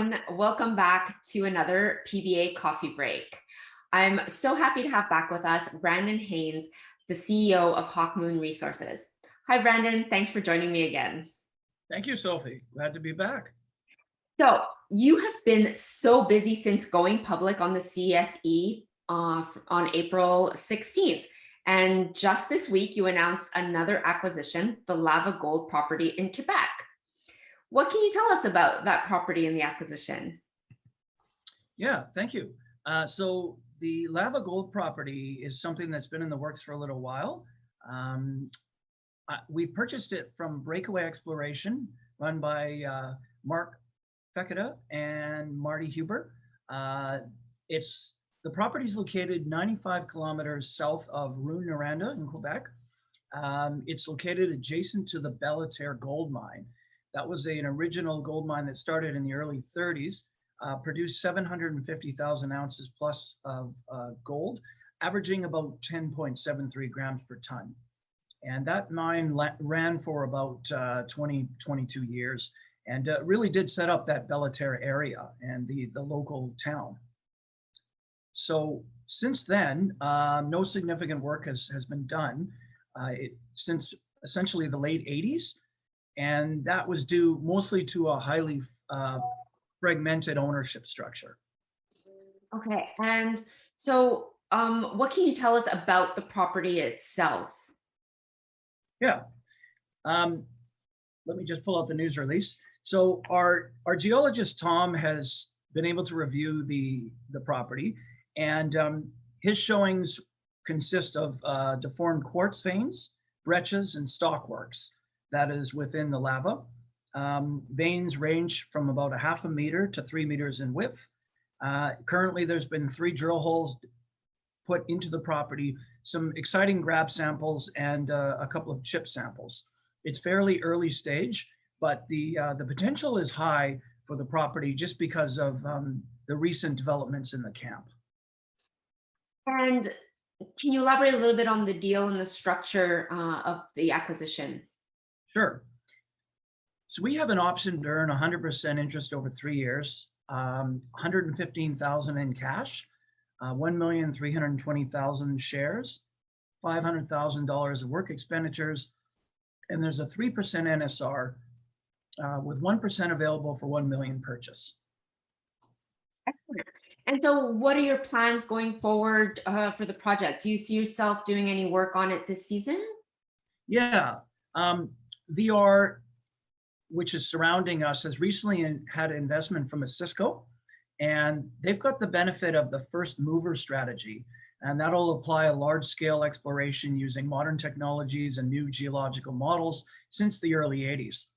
everyone. Welcome back to another PBA coffee break. I'm so happy to have back with us Branden Haynes, the CEO of Hawkmoon Resources. Hi, Branden. Thanks for joining me again. Thank you, Sophie. Glad to be back. So you have been so busy since going public on the CSE on April 16th. And just this week, you announced another acquisition, the Lava Gold property in Quebec. What can you tell us about that property and the acquisition? Yeah, thank you. So the Lava Gold property is something that's been in the works for a little while. We purchased it from Breakaway Exploration, run by Mark Feketa and Marty Huber. The property is located 95 kilometers south of Rouyn-Noranda in Quebec. It's located adjacent to the Belleterre gold mine. That was an original gold mine that started in the early 30s, produced 750,000 ounces plus of gold, averaging about 10.73 grams per ton. And that mine ran for about 22 years and really did set up that Belleterre area and the local town. So since then, no significant work has been done since essentially the late 80s. And that was due mostly to a highly fragmented ownership structure. Okay, and so what can you tell us about the property itself? Yeah, let me just pull out the news release. So our geologist, Tom, has been able to review the property, and his showings consist of deformed quartz veins, breccias, and stockworks that is within the lava. Veins range from about 0.5 meter to 3 meters in width. Currently, there's been 3 drill holes put into the property, some exciting grab samples, and a couple of chip samples. It's fairly early stage, but the potential is high for the property just because of the recent developments in the camp. And can you elaborate a little bit on the deal and the structure of the acquisition? Sure. So we have an option to earn 100% interest over 3 years, 115,000 in cash, 1,320,000 shares, $500,000 of work expenditures, and there's a 3% NSR with 1% available for 1 million purchase. Excellent. And so what are your plans going forward for the project? Do you see yourself doing any work on it this season? Yeah. VR, which is surrounding us, has recently had investment from a Cisco, and they've got the benefit of the first mover strategy, and that'll apply a large scale exploration using modern technologies and new geological models since the early 80s.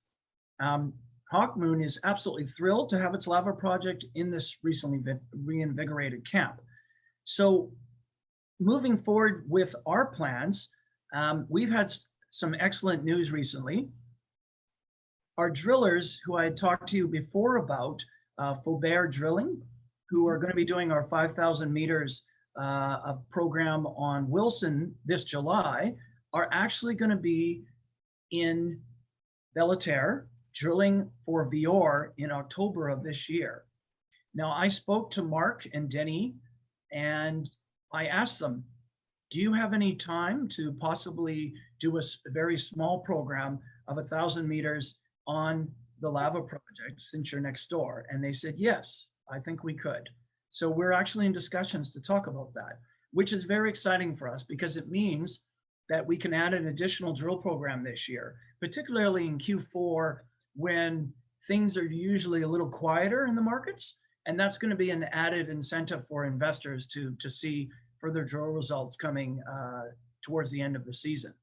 Hawkmoon is absolutely thrilled to have its lava project in this recently reinvigorated camp. So moving forward with our plans, we've had some excellent news recently. Our drillers, who I had talked to you before about, Faubert Drilling, who are going to be doing our 5,000 meters of program on Wilson this July, are actually going to be in Belleterre drilling for VR in October of this year. Now, I spoke to Mark and Denny, and I asked them, do you have any time to possibly do a very small program of 1,000 meters on the lava project since you're next door? And they said, yes, I think we could. So we're actually in discussions to talk about that, which is very exciting for us because it means that we can add an additional drill program this year, particularly in Q4 when things are usually a little quieter in the markets. And that's going to be an added incentive for investors to see further drill results coming towards the end of the season.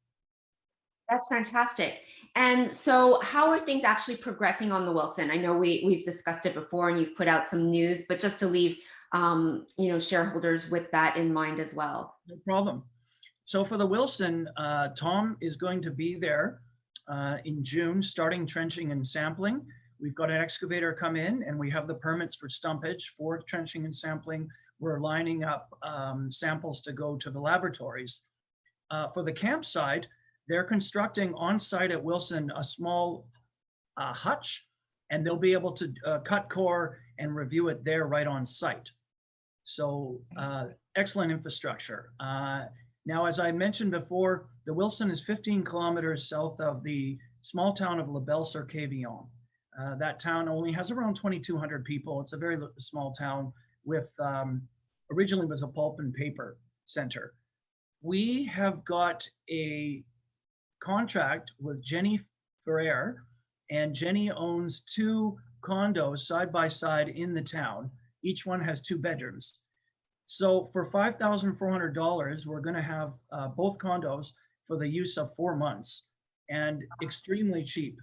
That's fantastic. And so how are things actually progressing on the Wilson? I know we've discussed it before and you've put out some news, but just to leave shareholders with that in mind as well. No problem. So for the Wilson, Tom is going to be there in June, starting trenching and sampling. We've got an excavator come in and we have the permits for stumpage for trenching and sampling. We're lining up samples to go to the laboratories. For the campsite, they're constructing on site at Wilson a small hutch, and they'll be able to cut core and review it there right on site. So excellent infrastructure. Now, as I mentioned before, the Wilson is 15 kilometers south of the small town of La Belle-sur-Quévillon. That town only has around 2,200 people. It's a very small town with, originally was a pulp and paper center. We have got a contract with Jenny Ferrer, and Jenny owns 2 condos side by side in the town. Each one has 2 bedrooms. So for $5,400, we're going to have both condos for the use of 4 months, and extremely cheap.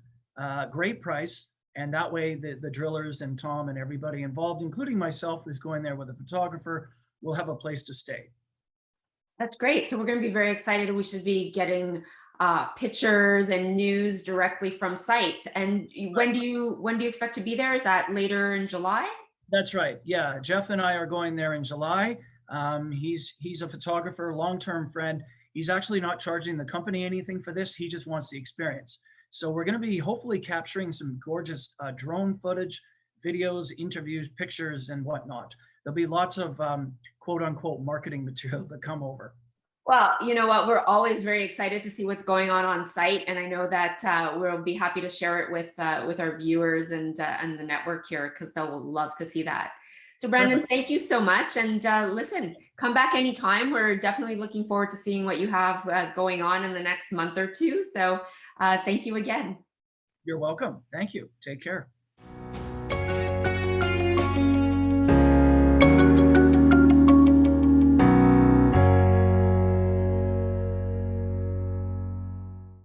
Great price. And that way the drillers and Tom and everybody involved, including myself, who's going there with a photographer, will have a place to stay. That's great. So we're going to be very excited. We should be getting pictures and news directly from site. And when do you expect to be there? Is that later in July? That's right. Yeah, Jeff and I are going there in July. He's a photographer, long-term friend. He's actually not charging the company anything for this. He just wants the experience. So we're going to be hopefully capturing some gorgeous drone footage, videos, interviews, pictures, and whatnot. There'll be lots of quote unquote marketing material that come over. Well, you know what? We're always very excited to see what's going on site, and I know that we'll be happy to share it with our viewers and the network here, because they'll love to see that. So, Branden, thank you so much. And listen, come back anytime. We're definitely looking forward to seeing what you have going on in the next month or two. So, thank you again. You're welcome. Thank you. Take care.